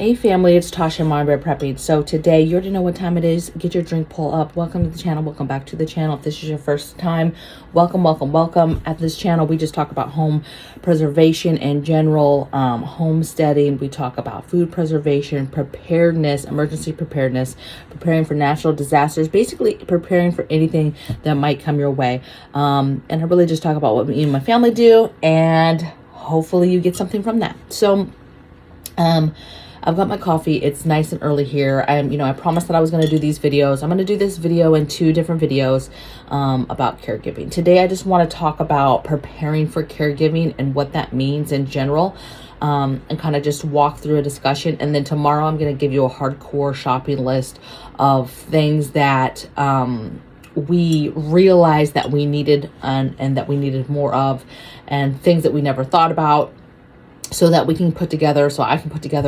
Hey family, it's Tasha MAMABEAR Prepping. So today, you already know what time it is. Get your drink pull up. Welcome to the channel. Welcome back to the channel. If this is your first time, welcome, welcome, welcome. At this channel, we just talk about home preservation in general, homesteading. We talk about food preservation, preparedness, emergency preparedness, preparing for natural disasters, basically preparing for anything that might come your way. And I really just talk about what me and my family do, and hopefully you get something from that. So, I've got my coffee. It's nice and early here. I promised that I was going to do these videos. I'm going to do this video in 2 different videos about caregiving. Today, I just want to talk about preparing for caregiving and what that means in general, and kind of just walk through a discussion. And then tomorrow, I'm going to give you a hardcore shopping list of things that we realized that we needed and that we needed more of, and things that we never thought about, so that I can put together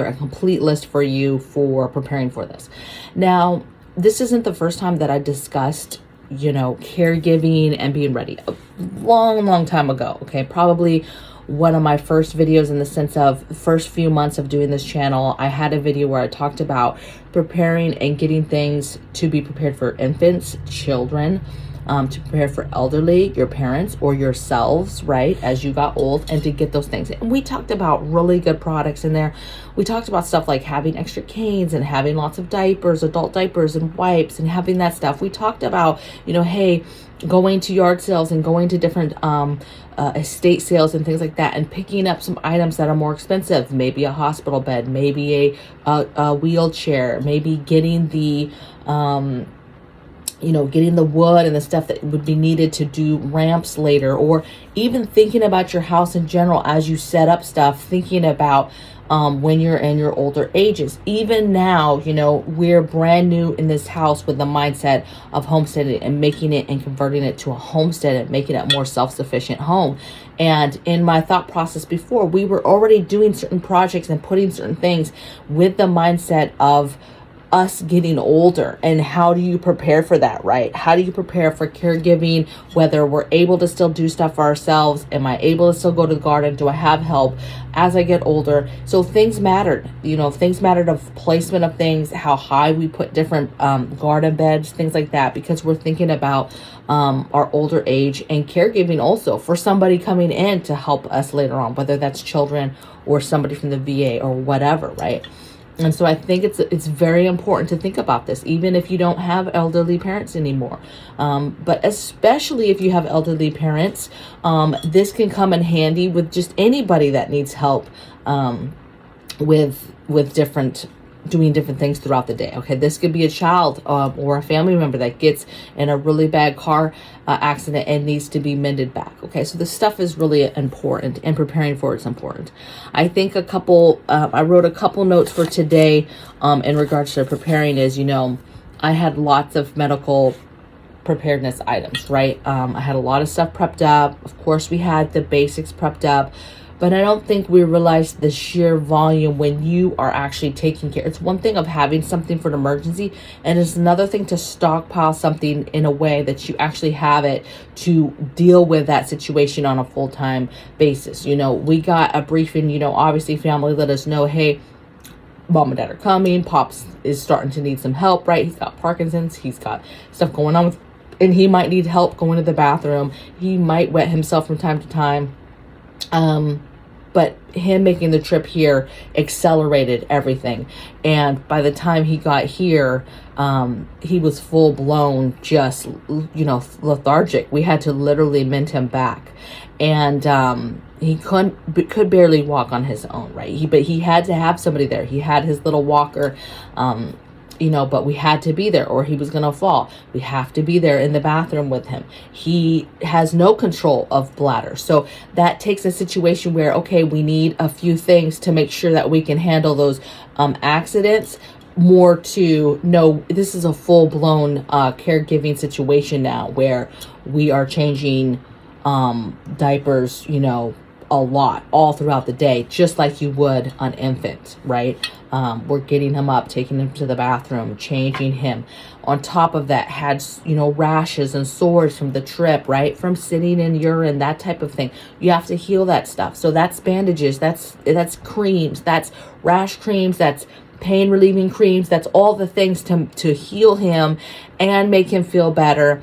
a complete list for you for preparing for this. Now, this isn't the first time that I discussed, caregiving and being ready. A long time ago, okay? Probably one of my first videos, in the sense of the first few months of doing this channel. I had a video where I talked about preparing and getting things to be prepared for infants, children, to prepare for elderly, your parents or yourselves, right, as you got old, and to get those things. And we talked about really good products in there. We talked about stuff like having extra canes and having lots of diapers, adult diapers and wipes, and having that stuff. We talked about, hey, going to yard sales and going to different estate sales and things like that, and picking up some items that are more expensive, maybe a hospital bed, maybe a wheelchair, maybe getting the getting the wood and the stuff that would be needed to do ramps later, or even thinking about your house in general as you set up stuff, thinking about when you're in your older ages. Even now, we're brand new in this house with the mindset of homesteading and making it and converting it to a homestead and making it a more self-sufficient home. And in my thought process before, we were already doing certain projects and putting certain things with the mindset of us getting older. And how do you prepare for that, right? How do you prepare for caregiving, whether we're able to still do stuff for ourselves? Am I able to still go to the garden? Do I have help as I get older? So things mattered, things mattered of placement of things, how high we put different garden beds, things like that, because we're thinking about our older age and caregiving also for somebody coming in to help us later on, whether that's children or somebody from the VA or whatever, right? And so I think it's very important to think about this, even if you don't have elderly parents anymore. But especially if you have elderly parents, this can come in handy with just anybody that needs help with doing different things throughout the day. Okay, this could be a child or a family member that gets in a really bad car accident and needs to be mended back. Okay, so this stuff is really important, and preparing for it's important. I think I wrote a couple notes for today in regards to preparing is, I had lots of medical preparedness items, right? I had a lot of stuff prepped up. Of course, we had the basics prepped up. But I don't think we realize the sheer volume when you are actually taking care. It's one thing of having something for an emergency, and it's another thing to stockpile something in a way that you actually have it to deal with that situation on a full-time basis. We got a briefing, obviously family let us know, hey, mom and dad are coming. Pops is starting to need some help, right? He's got Parkinson's. He's got stuff going on and he might need help going to the bathroom. He might wet himself from time to time. But him making the trip here accelerated everything. And by the time he got here, he was full blown, just, lethargic. We had to literally mend him back. And, he could barely walk on his own, right? But he had to have somebody there. He had his little walker, but we had to be there or he was going to fall. We have to be there in the bathroom with him. He has no control of bladder. So that takes a situation where, okay, we need a few things to make sure that we can handle those accidents. More to no, this is a full-blown caregiving situation now where we are changing diapers, a lot all throughout the day, just like you would an infant, right? We're getting him up, taking him to the bathroom, changing him. On top of that, had, rashes and sores from the trip, right? From sitting in urine, that type of thing. You have to heal that stuff. So that's bandages, that's creams, that's rash creams, that's pain relieving creams. That's all the things to heal him and make him feel better.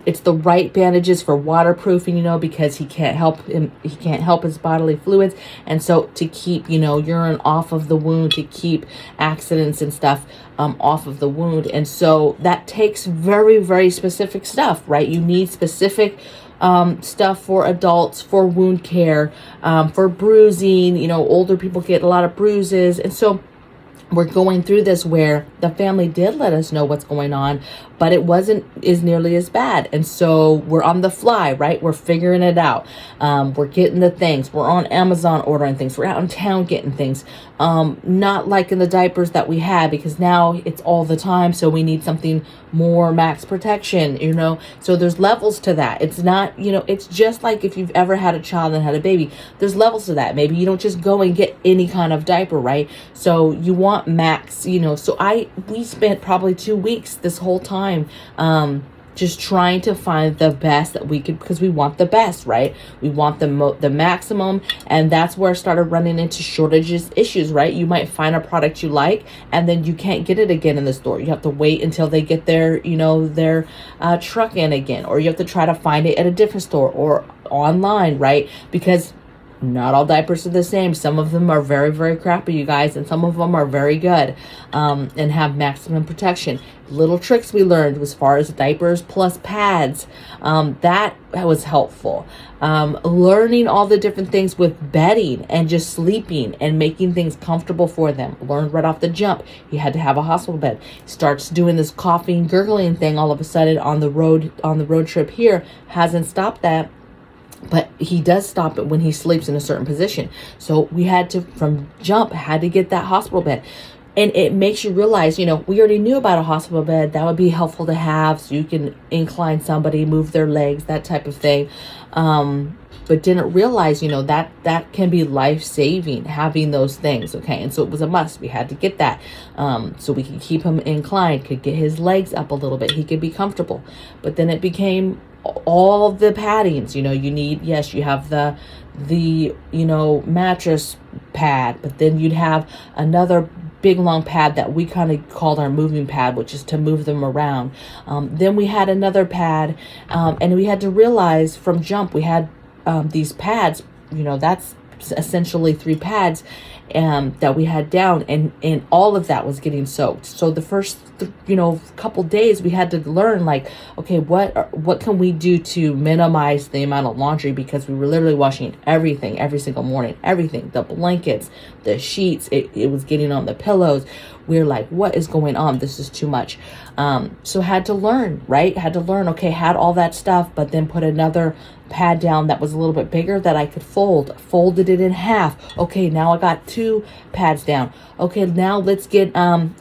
It's the right bandages for waterproofing, you know, because he can't help his bodily fluids. And so to keep, you know, urine off of the wound, to keep accidents and stuff off of the wound. And so that takes very, very specific stuff, right? You need specific stuff for adults, for wound care, for bruising. You know, older people get a lot of bruises. And so we're going through this where the family did let us know what's going on, but it wasn't as nearly as bad. And so we're on the fly, right? We're figuring it out. We're getting the things. We're on Amazon ordering things. We're out in town getting things. Not like in the diapers that we had, because now it's all the time. So we need something more max protection, you know? So there's levels to that. It's not, you know, it's just like if you've ever had a child and had a baby, there's levels to that. Maybe you don't just go and get any kind of diaper, right? So you want max, you know. So we spent probably 2 weeks this whole time just trying to find the best that we could, because we want the best, right? We want the maximum. And that's where I started running into shortages issues, right? You might find a product you like and then you can't get it again in the store. You have to wait until they get their, you know, their truck in again, or you have to try to find it at a different store or online, right? Because not all diapers are the same. Some of them are very, very crappy, you guys, and some of them are very good and have maximum protection. Little tricks we learned as far as diapers plus pads, that was helpful. Learning all the different things with bedding and just sleeping and making things comfortable for them. Learned right off the jump. He had to have a hospital bed. Starts doing this coughing, gurgling thing all of a sudden on the road trip here. Hasn't stopped that. But he does stop it when he sleeps in a certain position. So we had to, from jump, had to get that hospital bed. And it makes you realize, you know, we already knew about a hospital bed. That would be helpful to have, so you can incline somebody, move their legs, that type of thing. But didn't realize, you know, that can be life-saving, having those things, okay? And so it was a must. We had to get that so we could keep him inclined, could get his legs up a little bit. He could be comfortable. But then it became all the paddings, you know, you need, yes, you have the you know, mattress pad, but then you'd have another big long pad that we kind of called our moving pad, which is to move them around. Then we had another pad, and we had to realize from jump, we had these pads, you know, that's essentially 3 pads that we had down, and all of that was getting soaked. So the first you know, couple days we had to learn, like, okay, what can we do to minimize the amount of laundry, because we were literally washing everything every single morning, everything, the blankets, the sheets, it was getting on the pillows. We're like, what is going on? This is too much. So had to learn, right? Had to learn, okay, had all that stuff, but then put another pad down that was a little bit bigger that I could folded it in half. Okay, now I got 2 pads down. Okay, now let's get,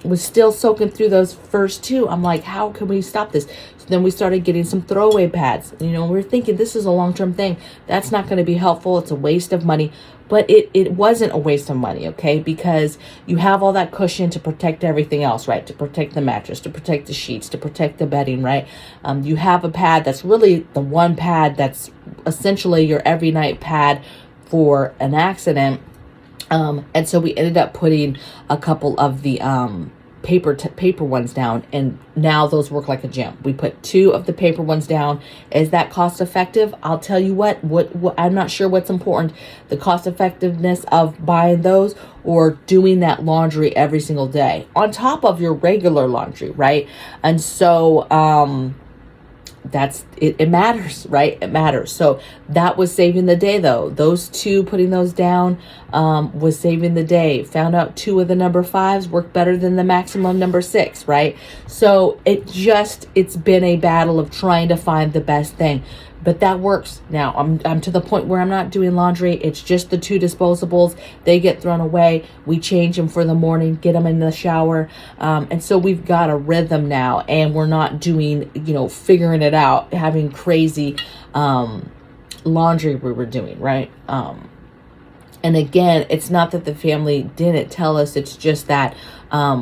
was still soaking through those first 2. I'm like, how can we stop this? So then we started getting some throwaway pads. You know, we're thinking this is a long-term thing. That's not going to be helpful. It's a waste of money. But it wasn't a waste of money, okay? Because you have all that cushion to protect everything else, right? To protect the mattress, to protect the sheets, to protect the bedding, right? You have a pad that's really the one pad that's essentially your every night pad for an accident. And so we ended up putting a couple of the paper ones down, and now those work like a gem. We put 2 of the paper ones down. Is that cost effective? I'll tell you what I'm not sure what's important, the cost effectiveness of buying those or doing that laundry every single day on top of your regular laundry, right? And so that's it matters, right? It matters. So that was saving the day, though. Those 2, putting those down, was saving the day. Found out 2 of the number 5s work better than the maximum number 6, right? So it's been a battle of trying to find the best thing. But that works now. I'm to the point where I'm not doing laundry. It's just the 2 disposables. They get thrown away. We change them for the morning, get them in the shower. And so we've got a rhythm now, and we're not doing, you know, figuring it out, having crazy laundry we were doing, right? And again, it's not that the family didn't tell us. It's just that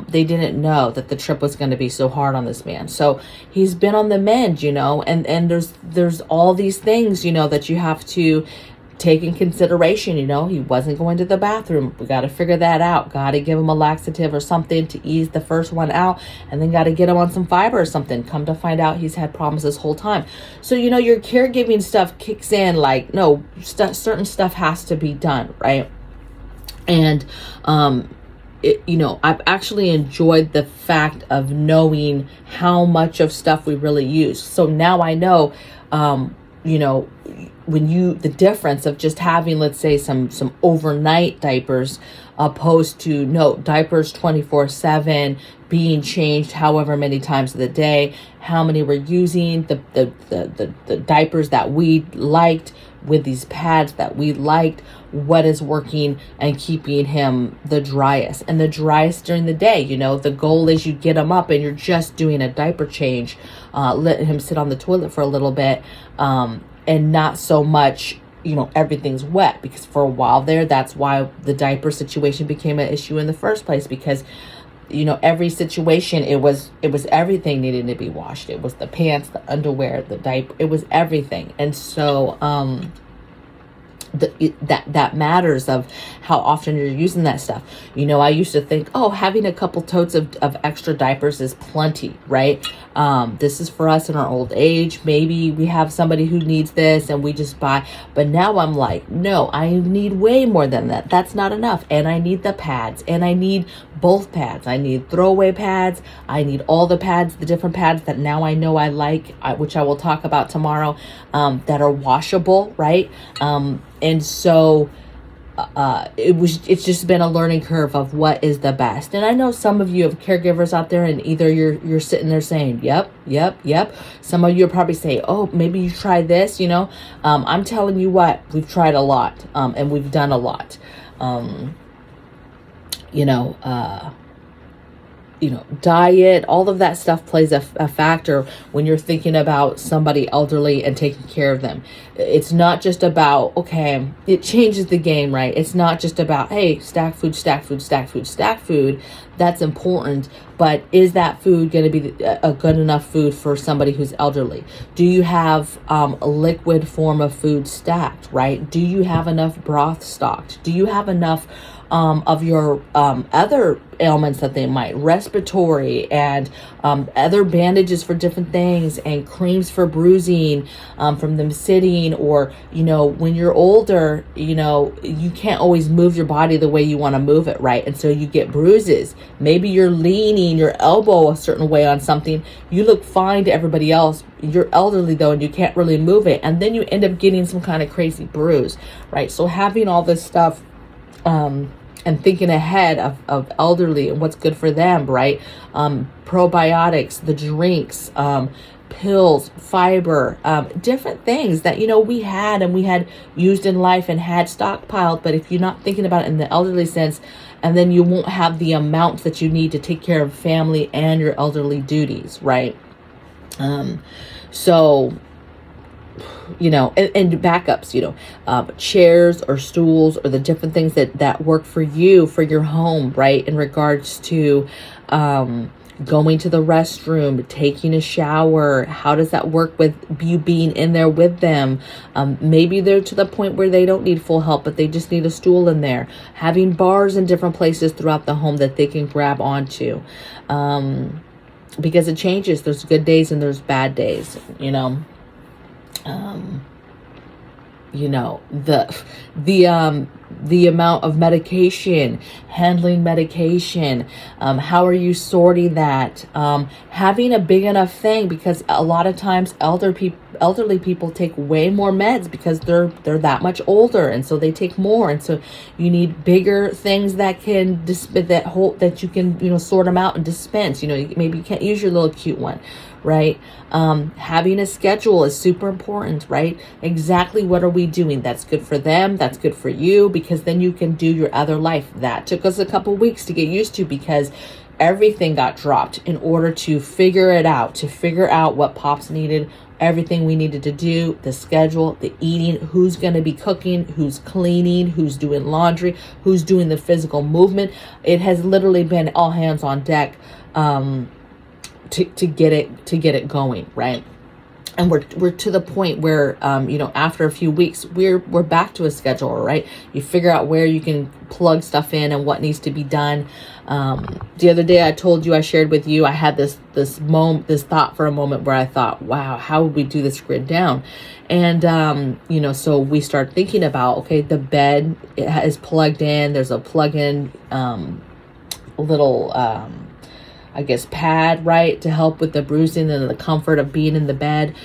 they didn't know that the trip was going to be so hard on this man. So he's been on the mend, you know, and there's all these things, you know, that you have to take in consideration, he wasn't going to the bathroom. We got to figure that out. Got to give him a laxative or something to ease the first one out, and then got to get him on some fiber or something. Come to find out, he's had problems this whole time. So, your caregiving stuff kicks in like, no, certain stuff has to be done, right? And, I've actually enjoyed the fact of knowing how much of stuff we really use. So now I know, the difference of just having, let's say, some overnight diapers opposed to diapers 24/7 being changed however many times of the day, how many we're using, the diapers that we liked with these pads that we liked, what is working and keeping him the driest during the day. The goal is you get him up and you're just doing a diaper change, letting him sit on the toilet for a little bit, and not so much, everything's wet, because for a while there, that's why the diaper situation became an issue in the first place, because every situation, it was everything needing to be washed. It was the pants, the underwear, the diaper, it was everything. And so that matters of how often you're using that stuff. I used to think, having a couple totes of extra diapers is plenty, right? This is for us in our old age. Maybe we have somebody who needs this and we just buy. But now I'm like, no, I need way more than that. That's not enough. And I need the pads, and I need both pads. I need throwaway pads. I need all the pads, the different pads that now I know I like, which I will talk about tomorrow, that are washable, right? And so it's just been a learning curve of what is the best. And I know some of you have caregivers out there, and either you're sitting there saying, yep. Some of you will probably say, oh, maybe you try this, I'm telling you what, we've tried a lot, and we've done a lot. Diet, all of that stuff plays a factor when you're thinking about somebody elderly and taking care of them. It's not just about, it changes the game, right? It's not just about, hey, stack food. That's important. But is that food going to be a good enough food for somebody who's elderly? Do you have a liquid form of food stacked, right? Do you have enough broth stocked? Do you have enough of your other ailments that they might, respiratory, and other bandages for different things, and creams for bruising from them sitting, or when you're older, you can't always move your body the way you want to move it, right? And so you get bruises. Maybe you're leaning your elbow a certain way on something, you look fine to everybody else, you're elderly though, and you can't really move it, and then you end up getting some kind of crazy bruise, right? So having all this stuff and thinking ahead of elderly and what's good for them, right? Probiotics, the drinks, pills, fiber, different things that, we had used in life and had stockpiled. But if you're not thinking about it in the elderly sense, and then you won't have the amounts that you need to take care of family and your elderly duties, right? And backups, chairs or stools, or the different things that work for you, for your home, right? In regards to going to the restroom, taking a shower, how does that work with you being in there with them? Maybe they're to the point where they don't need full help, but they just need a stool in there. Having bars in different places throughout the home that they can grab onto. Because it changes. There's good days and there's bad days, the amount of medication, handling medication, how are you sorting that, having a big enough thing, because a lot of times elderly people take way more meds because they're that much older, and so they take more, and so you need bigger things that can that you can sort them out and dispense. Maybe you can't use your little cute one, right? Having a schedule is super important, right? Exactly what are we doing? That's good for them. That's good for you, because then you can do your other life. That took us a couple weeks to get used to, because everything got dropped in order to figure out what Pops needed, everything we needed to do, the schedule, the eating, who's going to be cooking, who's cleaning, who's doing laundry, who's doing the physical movement. It has literally been all hands on deck, to get it going, right? and we're to the point where after a few weeks we're back to a schedule, right? You figure out where you can plug stuff in and what needs to be done. The other day I shared with you, I had this thought for a moment where I thought, wow, how would we do this grid down? And so we start thinking about, okay, the bed is plugged in, there's a plug-in little pad, right, to help with the bruising and the comfort of being in the bed.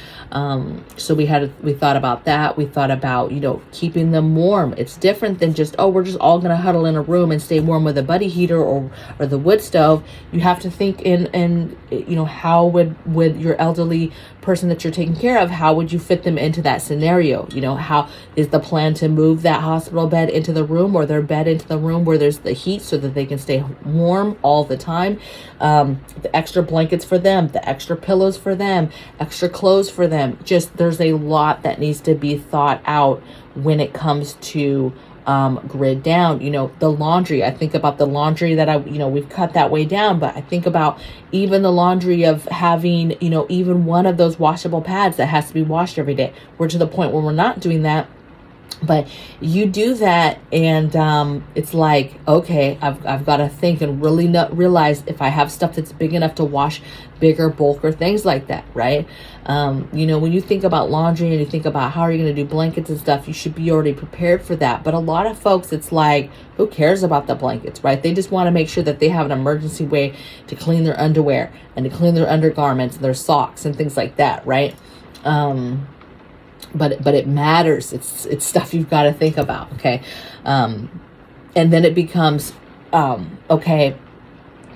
So we thought about that. We thought about, keeping them warm. It's different than just, we're just all going to huddle in a room and stay warm with a buddy heater or the wood stove. You have to think in how would your elderly person that you're taking care of, how would you fit them into that scenario? How is the plan to move that hospital bed into the room or their bed into the room where there's the heat so that they can stay warm all the time? The extra blankets for them, the extra pillows for them, extra clothes for them. Just there's a lot that needs to be thought out when it comes to grid down. The laundry, I think about the laundry that we've cut that way down, but I think about even the laundry of having, even one of those washable pads that has to be washed every day. We're to the point where we're not doing that. But you do that, and it's like, okay, I've got to think and really realize if I have stuff that's big enough to wash bigger bulk or things like that, right? When you think about laundry and you think about how are you going to do blankets and stuff, you should be already prepared for that. But a lot of folks, it's like, who cares about the blankets, right? They just want to make sure that they have an emergency way to clean their underwear and to clean their undergarments and their socks and things like that, right? But it matters. It's stuff you've got to think about. Okay. And then it becomes, okay,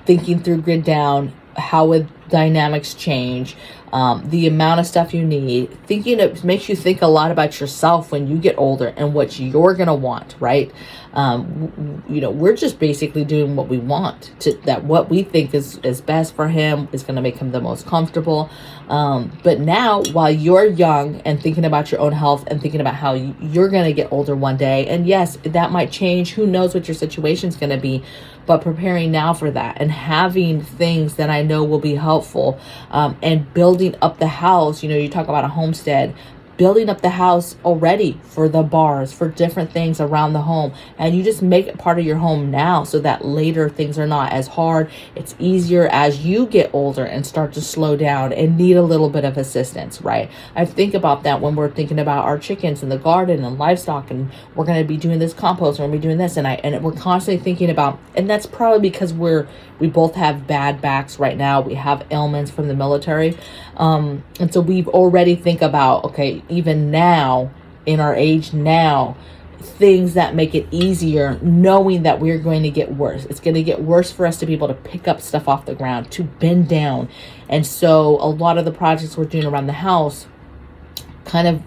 thinking through grid down, how would dynamics change? The amount of stuff you need. Thinking, it makes you think a lot about yourself when you get older and what you're going to want, right? We're just basically doing what we want that what we think is best for him is going to make him the most comfortable. But now, while you're young and thinking about your own health and thinking about how you're going to get older one day, and yes, that might change. Who knows what your situation's going to be, but preparing now for that and having things that I know will be helpful, and building up the house. You talk about a homestead, building up the house already for the bars, for different things around the home. And you just make it part of your home now so that later things are not as hard. It's easier as you get older and start to slow down and need a little bit of assistance, right? I think about that when we're thinking about our chickens and the garden and livestock, and we're going to be doing this compost, or we're going to be doing this. And we're constantly thinking about, and that's probably because we both have bad backs right now. We have ailments from the military. And so we've already think about, okay, even now in our age now, things that make it easier, knowing that we're going to get worse. It's going to get worse for us to be able to pick up stuff off the ground, to bend down. And so a lot of the projects we're doing around the house,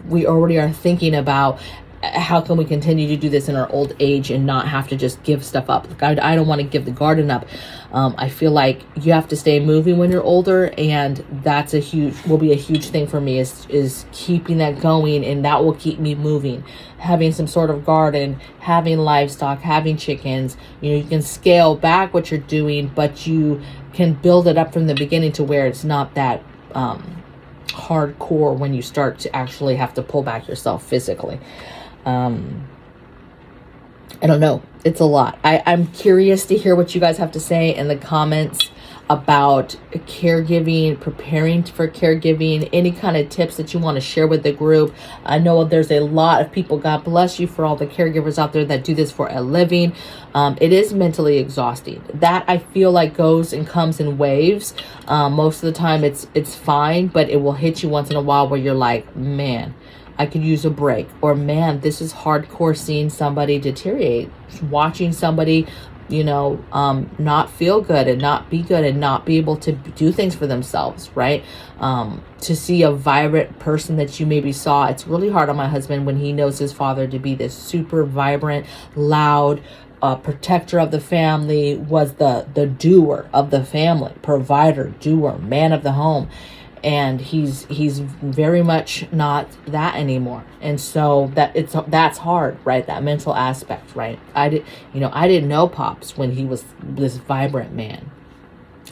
we already are thinking about how can we continue to do this in our old age and not have to just give stuff up. Like I don't want to give the garden up. I feel like you have to stay moving when you're older, and that's will be a huge thing for me is keeping that going, and that will keep me moving. Having some sort of garden, having livestock, having chickens, you can scale back what you're doing, but you can build it up from the beginning to where it's not that hardcore when you start to actually have to pull back yourself physically. I don't know. It's a lot. I'm curious to hear what you guys have to say in the comments about caregiving, preparing for caregiving, any kind of tips that you want to share with the group. I know there's a lot of people, God bless you for all the caregivers out there that do this for a living. It is mentally exhausting. That I feel like goes and comes in waves. Most of the time it's fine, but it will hit you once in a while where you're like, man, I could use a break, or man, this is hardcore seeing somebody deteriorate, watching somebody, not feel good and not be good and not be able to do things for themselves, right? To see a vibrant person that you maybe saw, it's really hard on my husband when he knows his father to be this super vibrant, loud, protector of the family, was the doer of the family, provider, doer, man of the home. And he's very much not that anymore. And so that's hard, right? That mental aspect, right? I didn't know Pops when he was this vibrant man.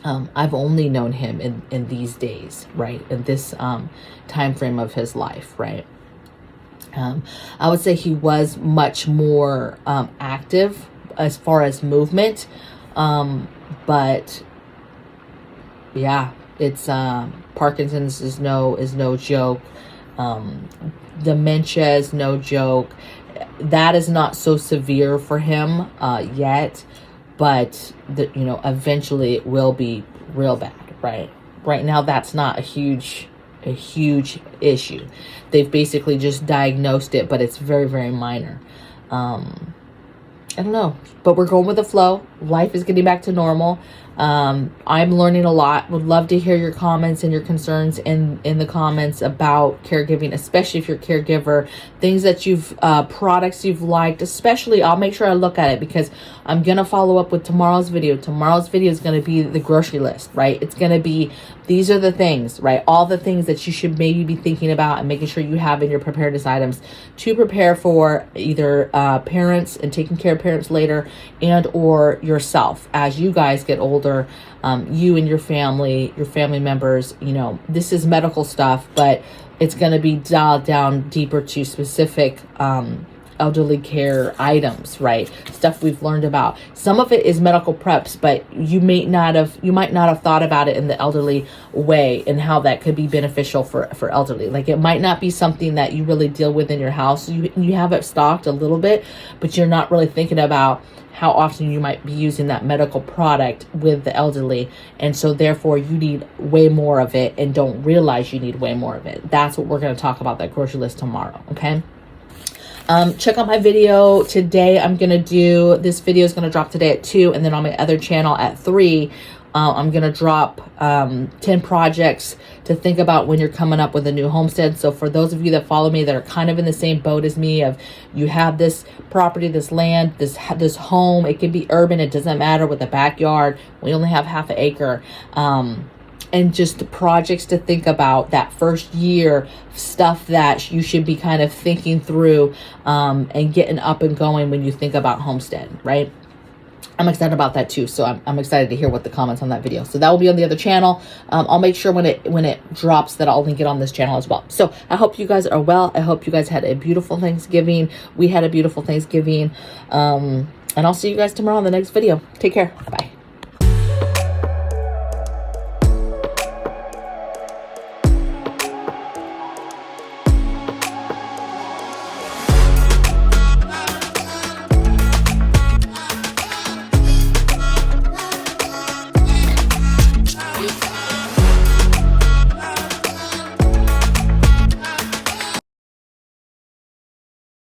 I've only known him in these days, right? In this time frame of his life, right? I would say he was much more active as far as movement, but yeah, it's Parkinson's is no joke. Dementia is no joke. That is not so severe for him yet, but eventually it will be real bad, right? Right now, that's not a huge issue. They've basically just diagnosed it, but it's very, very minor. I don't know, but we're going with the flow. Life is getting back to normal. I'm learning a lot. Would love to hear your comments and your concerns in the comments about caregiving, especially if you're a caregiver, things that products you've liked, especially. I'll make sure I look at it because I'm going to follow up with tomorrow's video. Tomorrow's video is going to be the grocery list, right? It's going to be, these are the things, right? All the things that you should maybe be thinking about and making sure you have in your preparedness items to prepare for either parents and taking care of parents later, and or yourself as you guys get older. You and your family members, this is medical stuff, but it's going to be dialed down deeper to specific elderly care items, right? Stuff we've learned about. Some of it is medical preps, but you might not have thought about it in the elderly way and how that could be beneficial for elderly. Like, it might not be something that you really deal with in your house. You have it stocked a little bit, but you're not really thinking about how often you might be using that medical product with the elderly. And so therefore you need way more of it and don't realize you need way more of it. That's what we're going to talk about, that grocery list tomorrow. Okay. Check out my video today. This video is going to drop today at 2, and then on my other channel at 3, I'm going to drop 10 projects to think about when you're coming up with a new homestead. So for those of you that follow me that are kind of in the same boat as me, of you have this property, this land, this home, it can be urban, it doesn't matter, with a backyard. We only have half an acre. And just the projects to think about that first year, stuff that you should be kind of thinking through and getting up and going when you think about homestead, right? I'm excited about that too. So I'm excited to hear what the comments on that video. So that will be on the other channel. I'll make sure when it drops that I'll link it on this channel as well. So I hope you guys are well. I hope you guys had a beautiful Thanksgiving. We had a beautiful Thanksgiving. And I'll see you guys tomorrow on the next video. Take care. Bye.